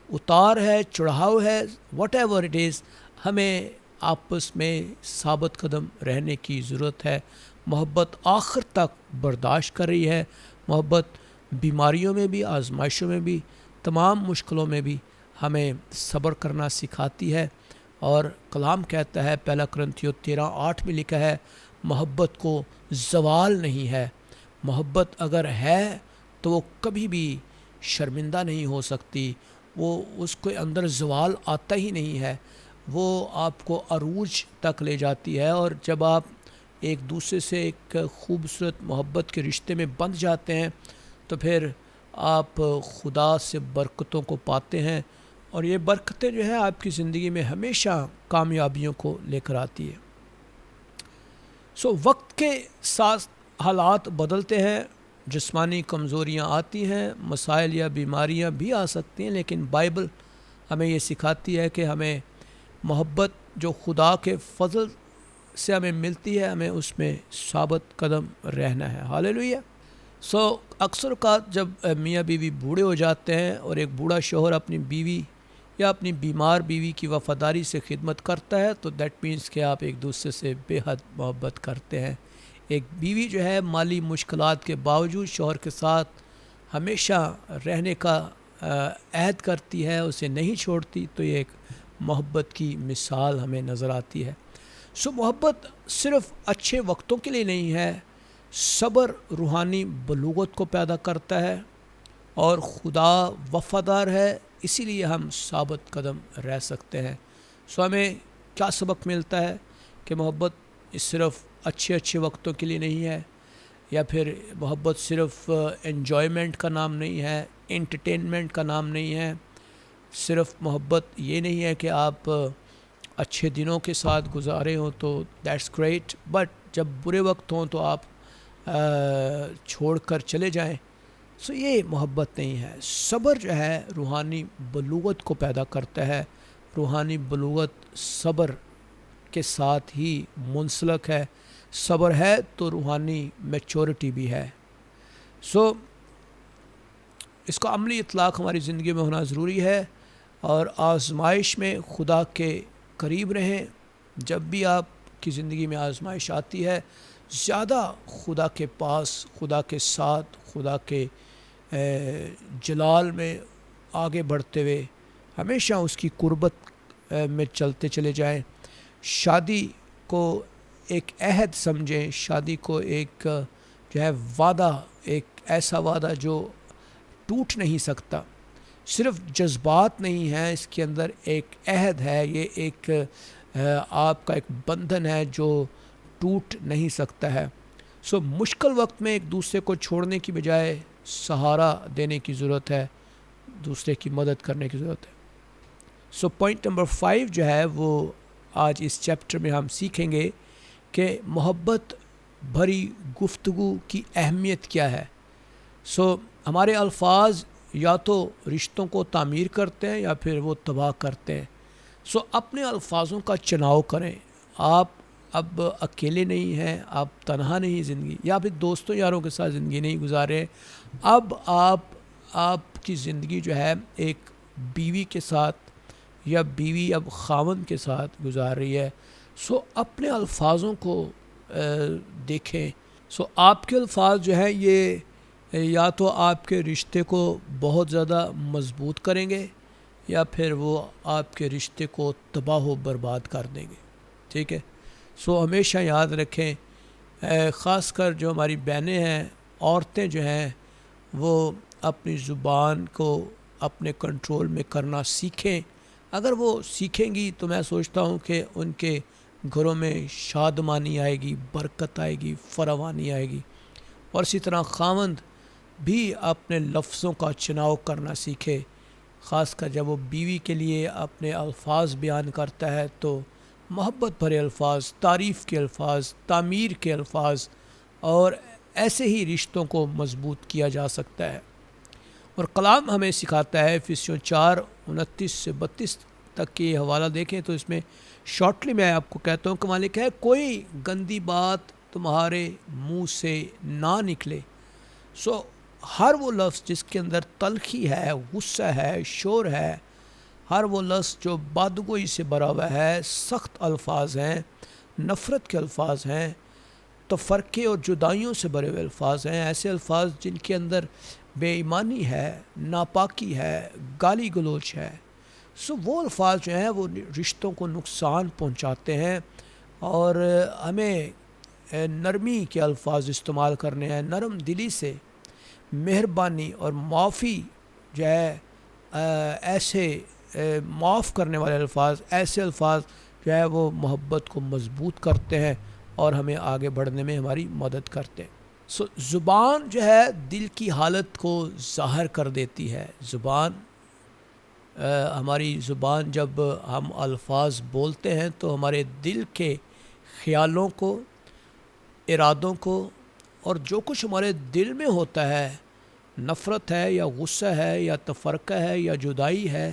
اتار ہے، چڑھاؤ ہے، واٹ ایور اٹ از، ہمیں آپس میں ثابت قدم رہنے کی ضرورت ہے۔ محبت آخر تک برداشت کر رہی ہے، محبت بیماریوں میں بھی، آزمائشوں میں بھی، تمام مشکلوں میں بھی ہمیں صبر کرنا سکھاتی ہے۔ اور کلام کہتا ہے، پہلا کرنتھیوں 13:8 میں لکھا ہے، محبت کو زوال نہیں ہے۔ محبت اگر ہے تو وہ کبھی بھی شرمندہ نہیں ہو سکتی، وہ اس کے اندر زوال آتا ہی نہیں ہے، وہ آپ کو عروج تک لے جاتی ہے۔ اور جب آپ ایک دوسرے سے ایک خوبصورت محبت کے رشتے میں بندھ جاتے ہیں تو پھر آپ خدا سے برکتوں کو پاتے ہیں، اور یہ برکتیں جو ہے آپ کی زندگی میں ہمیشہ کامیابیوں کو لے کر آتی ہے۔ وقت کے ساتھ حالات بدلتے ہیں، جسمانی کمزوریاں آتی ہیں، مسائل یا بیماریاں بھی آ سکتی ہیں، لیکن بائبل ہمیں یہ سکھاتی ہے کہ ہمیں محبت جو خدا کے فضل سے ہمیں ملتی ہے، ہمیں اس میں ثابت قدم رہنا ہے۔ ہاللیلویہ۔ اکثر اوقات جب میاں بیوی بوڑھے ہو جاتے ہیں اور ایک بوڑھا شوہر اپنی بیوی یا اپنی بیمار بیوی کی وفاداری سے خدمت کرتا ہے تو دیٹ مینس کہ آپ ایک دوسرے سے بے حد محبت کرتے ہیں۔ ایک بیوی جو ہے مالی مشکلات کے باوجود شوہر کے ساتھ ہمیشہ رہنے کا عہد کرتی ہے، اسے نہیں چھوڑتی، تو یہ ایک محبت کی مثال ہمیں نظر آتی ہے۔ محبت صرف اچھے وقتوں کے لیے نہیں ہے، صبر روحانی بلوغت کو پیدا کرتا ہے، اور خدا وفادار ہے، اسی لیے ہم ثابت قدم رہ سکتے ہیں۔ ہمیں کیا سبق ملتا ہے کہ محبت صرف اچھے وقتوں کے لیے نہیں ہے، یا پھر محبت صرف انجوائمنٹ کا نام نہیں ہے، انٹرٹینمنٹ کا نام نہیں ہے۔ صرف محبت یہ نہیں ہے کہ آپ اچھے دنوں کے ساتھ گزارے ہوں تو دیٹس گریٹ، بٹ جب برے وقت ہوں تو آپ چھوڑ کر چلے جائیں، یہ محبت نہیں ہے۔ صبر جو ہے روحانی بلوغت کو پیدا کرتا ہے، روحانی بلوغت صبر کے ساتھ ہی منسلک ہے، صبر ہے تو روحانی میچورٹی بھی ہے۔ اس کا عملی اطلاق ہماری زندگی میں ہونا ضروری ہے، اور آزمائش میں خدا کے قریب رہیں۔ جب بھی آپ کی زندگی میں آزمائش آتی ہے، زیادہ خدا کے پاس، خدا کے ساتھ، خدا کے جلال میں آگے بڑھتے ہوئے ہمیشہ اس کی قربت میں چلتے چلے جائیں۔ شادی کو ایک عہد سمجھیں، شادی کو ایک جو ہے وعدہ، ایک ایسا وعدہ جو ٹوٹ نہیں سکتا۔ صرف جذبات نہیں ہیں، اس کے اندر ایک عہد ہے، یہ ایک آپ کا ایک بندھن ہے جو ٹوٹ نہیں سکتا ہے۔ مشکل وقت میں ایک دوسرے کو چھوڑنے کی بجائے سہارا دینے کی ضرورت ہے، دوسرے کی مدد کرنے کی ضرورت ہے۔ پوائنٹ نمبر 5 جو ہے وہ آج اس چیپٹر میں ہم سیکھیں گے کہ محبت بھری گفتگو کی اہمیت کیا ہے۔ ہمارے الفاظ یا تو رشتوں کو تعمیر کرتے ہیں یا پھر وہ تباہ کرتے ہیں۔ اپنے الفاظوں کا چناؤ کریں۔ آپ اب اکیلے نہیں ہیں، آپ تنہا نہیں زندگی، یا پھر دوستوں یاروں کے ساتھ زندگی نہیں گزارے۔ اب آپ کی زندگی جو ہے ایک بیوی کے ساتھ، یا بیوی اب خاوند کے ساتھ گزار رہی ہے۔ اپنے الفاظوں کو دیکھیں۔ آپ کے الفاظ جو ہیں یہ یا تو آپ کے رشتے کو بہت زیادہ مضبوط کریں گے، یا پھر وہ آپ کے رشتے کو تباہ و برباد کر دیں گے۔ ٹھیک ہے، ہمیشہ یاد رکھیں، خاص کر جو ہماری بہنیں ہیں، عورتیں جو ہیں، وہ اپنی زبان کو اپنے کنٹرول میں کرنا سیکھیں۔ اگر وہ سیکھیں گی تو میں سوچتا ہوں کہ ان کے گھروں میں شادمانی آئے گی، برکت آئے گی، فراوانی آئے گی۔ اور اسی طرح خاوند بھی اپنے لفظوں کا چناؤ کرنا سیکھے، خاص کر جب وہ بیوی کے لیے اپنے الفاظ بیان کرتا ہے تو محبت بھرے الفاظ، تعریف کے الفاظ، تعمیر کے الفاظ، اور ایسے ہی رشتوں کو مضبوط کیا جا سکتا ہے۔ اور کلام ہمیں سکھاتا ہے، افسیوں 4:29 سے 32 تک کے یہ حوالہ دیکھیں تو اس میں شارٹلی میں آپ کو کہتا ہوں کہ مالک ہے کوئی گندی بات تمہارے منہ سے نہ نکلے۔ ہر وہ لفظ جس کے اندر تلخی ہے، غصہ ہے، شور ہے، ہر وہ لفظ جو بدگوئی سے بھرا ہوا ہے، سخت الفاظ ہیں، نفرت کے الفاظ ہیں، تفرقے اور جدائیوں سے بھرے ہوئے الفاظ ہیں، ایسے الفاظ جن کے اندر بے ایمانی ہے، ناپاکی ہے، گالی گلوچ ہے، وہ الفاظ جو ہیں وہ رشتوں کو نقصان پہنچاتے ہیں۔ اور ہمیں نرمی کے الفاظ استعمال کرنے ہیں، نرم دلی سے، مہربانی اور معافی جو ہے، ایسے معاف کرنے والے الفاظ، ایسے الفاظ جو ہے وہ محبت کو مضبوط کرتے ہیں اور ہمیں آگے بڑھنے میں ہماری مدد کرتے ہیں۔ زبان جو ہے دل کی حالت کو ظاہر کر دیتی ہے۔ ہماری زبان جب ہم الفاظ بولتے ہیں تو ہمارے دل کے خیالوں کو، ارادوں کو، اور جو کچھ ہمارے دل میں ہوتا ہے، نفرت ہے یا غصہ ہے یا تفرقہ ہے یا جدائی ہے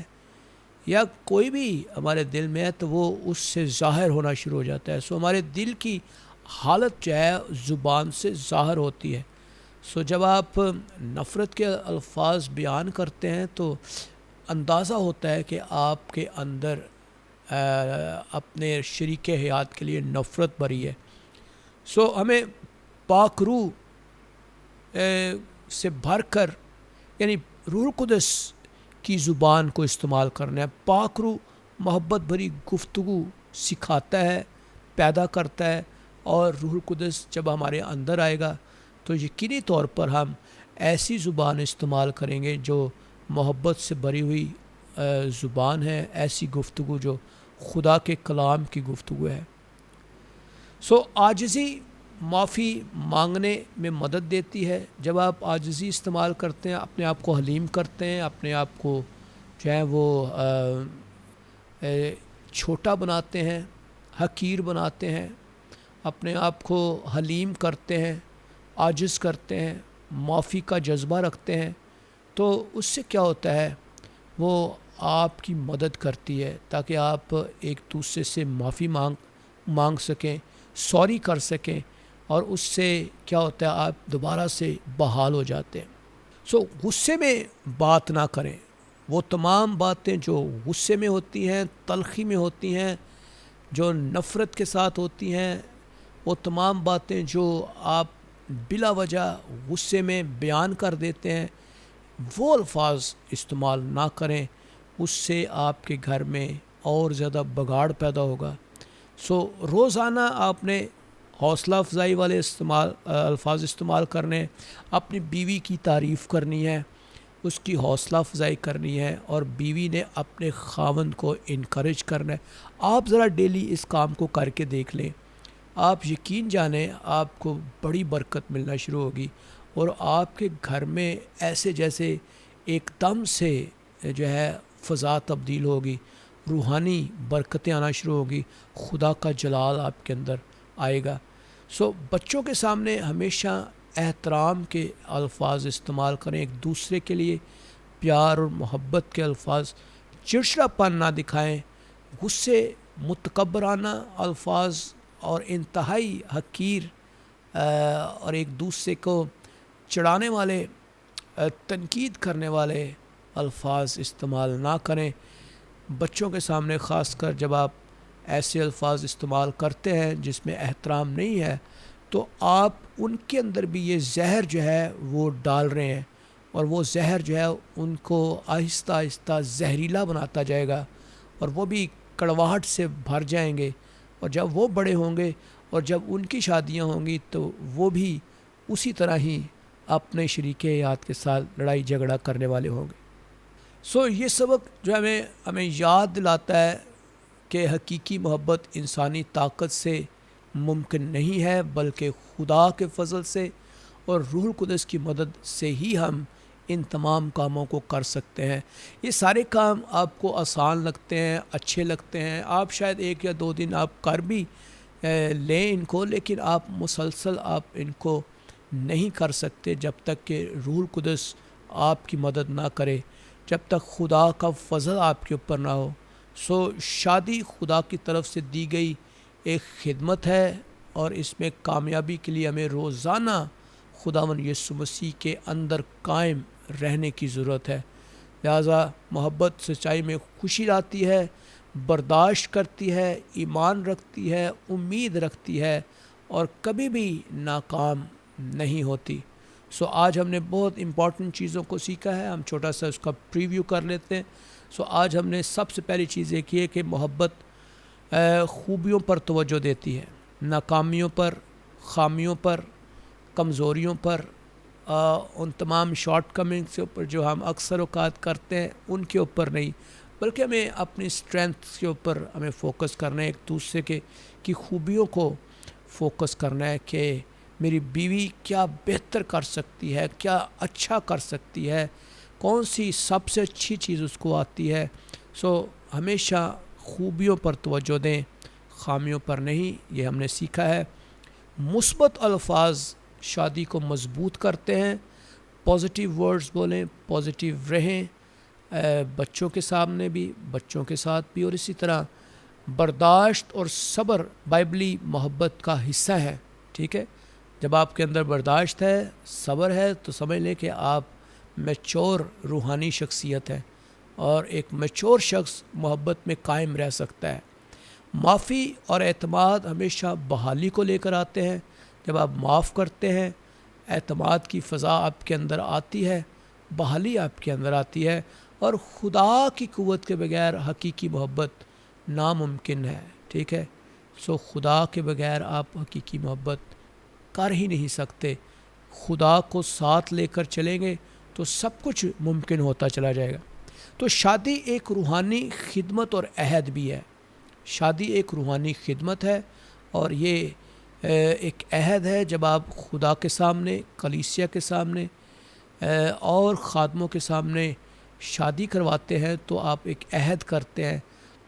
یا کوئی بھی ہمارے دل میں ہے، تو وہ اس سے ظاہر ہونا شروع ہو جاتا ہے. سو ہمارے دل کی حالت جو ہے زبان سے ظاہر ہوتی ہے. سو جب آپ نفرت کے الفاظ بیان کرتے ہیں تو اندازہ ہوتا ہے کہ آپ کے اندر اپنے شریک حیات کے لیے نفرت بھری ہے. سو ہمیں پاک روح سے بھر کر، یعنی روح القدس کی زبان کو استعمال کرنا ہے. پاک روح محبت بھری گفتگو سکھاتا ہے، پیدا کرتا ہے، اور روح القدس جب ہمارے اندر آئے گا تو یقینی طور پر ہم ایسی زبان استعمال کریں گے جو محبت سے بھری ہوئی زبان ہے، ایسی گفتگو جو خدا کے کلام کی گفتگو ہے. سو عاجزی معافی مانگنے میں مدد دیتی ہے. جب آپ عاجزی استعمال کرتے ہیں، اپنے آپ کو حلیم کرتے ہیں، اپنے آپ کو جو ہے وہ چھوٹا بناتے ہیں، حقیر بناتے ہیں، اپنے آپ کو حلیم کرتے ہیں، عاجز کرتے ہیں، معافی کا جذبہ رکھتے ہیں، تو اس سے کیا ہوتا ہے، وہ آپ کی مدد کرتی ہے تاکہ آپ ایک دوسرے سے معافی مانگ سکیں، سوری کر سکیں، اور اس سے کیا ہوتا ہے، آپ دوبارہ سے بحال ہو جاتے ہیں. سو غصے میں بات نہ کریں. وہ تمام باتیں جو غصے میں ہوتی ہیں، تلخی میں ہوتی ہیں، جو نفرت کے ساتھ ہوتی ہیں، وہ تمام باتیں جو آپ بلا وجہ غصے میں بیان کر دیتے ہیں، وہ الفاظ استعمال نہ کریں. اس سے آپ کے گھر میں اور زیادہ بگاڑ پیدا ہوگا. سو روزانہ آپ نے حوصلہ افزائی والے الفاظ استعمال کرنے، اپنی بیوی کی تعریف کرنی ہے، اس کی حوصلہ افزائی کرنی ہے، اور بیوی نے اپنے خاوند کو انکریج کرنا ہے. آپ ذرا ڈیلی اس کام کو کر کے دیکھ لیں. آپ یقین جانیں آپ کو بڑی برکت ملنا شروع ہوگی، اور آپ کے گھر میں ایسے جیسے ایک دم سے جو ہے فضا تبدیل ہوگی، روحانی برکتیں آنا شروع ہوگی، خدا کا جلال آپ کے اندر آئے گا. سو بچوں کے سامنے ہمیشہ احترام کے الفاظ استعمال کریں، ایک دوسرے کے لیے پیار اور محبت کے الفاظ. چڑچڑاپن نہ دکھائیں. غصے، متکبرانہ الفاظ اور انتہائی حقیر اور ایک دوسرے کو چڑھانے والے، تنقید کرنے والے الفاظ استعمال نہ کریں. بچوں کے سامنے خاص کر جب آپ ایسے الفاظ استعمال کرتے ہیں جس میں احترام نہیں ہے، تو آپ ان کے اندر بھی یہ زہر جو ہے وہ ڈال رہے ہیں، اور وہ زہر جو ہے ان کو آہستہ آہستہ زہریلا بناتا جائے گا، اور وہ بھی کڑواہٹ سے بھر جائیں گے. اور جب وہ بڑے ہوں گے اور جب ان کی شادیاں ہوں گی تو وہ بھی اسی طرح ہی اپنے شریک حیات کے ساتھ لڑائی جھگڑا کرنے والے ہوں گے. سو یہ سبق جو ہمیں یاد دلاتا ہے کہ حقیقی محبت انسانی طاقت سے ممکن نہیں ہے، بلکہ خدا کے فضل سے اور روح القدس کی مدد سے ہی ہم ان تمام کاموں کو کر سکتے ہیں. یہ سارے کام آپ کو آسان لگتے ہیں، اچھے لگتے ہیں، آپ شاید 1 یا 2 دن آپ کر بھی لیں ان کو، لیکن آپ مسلسل آپ ان کو نہیں کر سکتے جب تک کہ روح القدس آپ کی مدد نہ کرے، جب تک خدا کا فضل آپ کے اوپر نہ ہو. سو شادی خدا کی طرف سے دی گئی ایک خدمت ہے، اور اس میں کامیابی کے لیے ہمیں روزانہ خداوند یسوع مسیح کے اندر قائم رہنے کی ضرورت ہے. لہٰذا محبت سچائی میں خوشی لاتی ہے، برداشت کرتی ہے، ایمان رکھتی ہے، امید رکھتی ہے، اور کبھی بھی ناکام نہیں ہوتی. سو آج ہم نے بہت امپورٹنٹ چیزوں کو سیکھا ہے. ہم چھوٹا سا اس کا پریویو کر لیتے ہیں. سو آج ہم نے سب سے پہلی چیز یہ کی ہے کہ محبت خوبیوں پر توجہ دیتی ہے، ناکامیوں پر، خامیوں پر، کمزوریوں پر، ان تمام شارٹ کمنگس کے اوپر جو ہم اکثر اوقات کرتے ہیں ان کے اوپر نہیں، بلکہ ہمیں اپنی اسٹرینتھس کے اوپر ہمیں فوکس کرنا ہے، ایک دوسرے کی خوبیوں کو فوکس کرنا ہے کہ میری بیوی کیا بہتر کر سکتی ہے، کیا اچھا کر سکتی ہے، کون سی سب سے اچھی چیز اس کو آتی ہے. سو ہمیشہ خوبیوں پر توجہ دیں، خامیوں پر نہیں. یہ ہم نے سیکھا ہے. مثبت الفاظ شادی کو مضبوط کرتے ہیں. پازیٹیو ورڈز بولیں, پازیٹیو رہیں, بچوں کے سامنے بھی, بچوں کے ساتھ بھی, اور اسی طرح برداشت اور صبر بائبلی محبت کا حصہ ہے. ٹھیک ہے, جب آپ کے اندر برداشت ہے, صبر ہے, تو سمجھ لیں کہ آپ میچور روحانی شخصیت ہے, اور ایک میچور شخص محبت میں قائم رہ سکتا ہے. معافی اور اعتماد ہمیشہ بحالی کو لے کر آتے ہیں. جب آپ معاف کرتے ہیں, اعتماد کی فضا آپ کے اندر آتی ہے, بحالی آپ کے اندر آتی ہے, اور خدا کی قوت کے بغیر حقیقی محبت ناممکن ہے. ٹھیک ہے, سو خدا کے بغیر آپ حقیقی محبت کر ہی نہیں سکتے. خدا کو ساتھ لے کر چلیں گے تو سب کچھ ممکن ہوتا چلا جائے گا. تو شادی ایک روحانی خدمت اور عہد بھی ہے. شادی ایک روحانی خدمت ہے, اور یہ ایک عہد ہے. جب آپ خدا کے سامنے, کلیسیا کے سامنے اور خادموں کے سامنے شادی کرواتے ہیں تو آپ ایک عہد کرتے ہیں,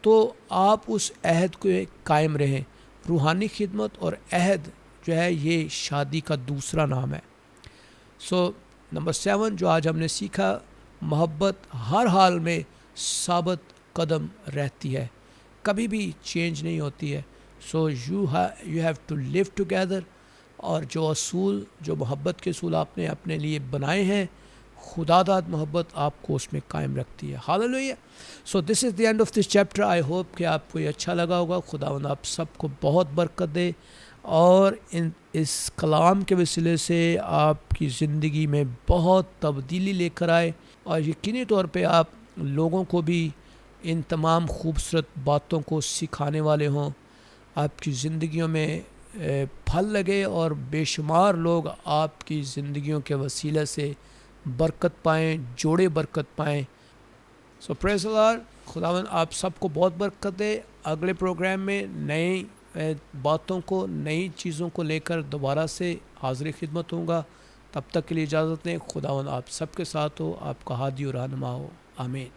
تو آپ اس عہد کو قائم رہیں. روحانی خدمت اور عہد جو ہے یہ شادی کا دوسرا نام ہے. سو نمبر 7 جو آج ہم نے سیکھا, محبت ہر حال میں ثابت قدم رہتی ہے, کبھی بھی چینج نہیں ہوتی ہے. So you have to live together, اور جو اصول, جو محبت کے اصول آپ نے اپنے لیے بنائے ہیں, خدا داد محبت آپ کو اس میں قائم رکھتی ہے. Hallelujah. So this is the end of this chapter. I hope کہ آپ کو یہ اچھا لگا ہوگا. خداوند آپ سب کو بہت برکت دے, اور اس کلام کے وسیلے سے آپ کی زندگی میں بہت تبدیلی لے کر آئے, اور یقینی طور پہ آپ لوگوں کو بھی ان تمام خوبصورت باتوں کو سکھانے والے ہوں. آپ کی زندگیوں میں پھل لگے, اور بے شمار لوگ آپ کی زندگیوں کے وسیلے سے برکت پائیں, جوڑے برکت پائیں. سو پریز دی لارڈ. خداوند آپ سب کو بہت برکت دے. اگلے پروگرام میں نئی باتوں کو, نئی چیزوں کو لے کر دوبارہ سے حاضر خدمت ہوں گا. تب تک کے لیے اجازت دیں. خداوند آپ سب کے ساتھ ہو, آپ کا ہادی و رہنما ہو. آمین.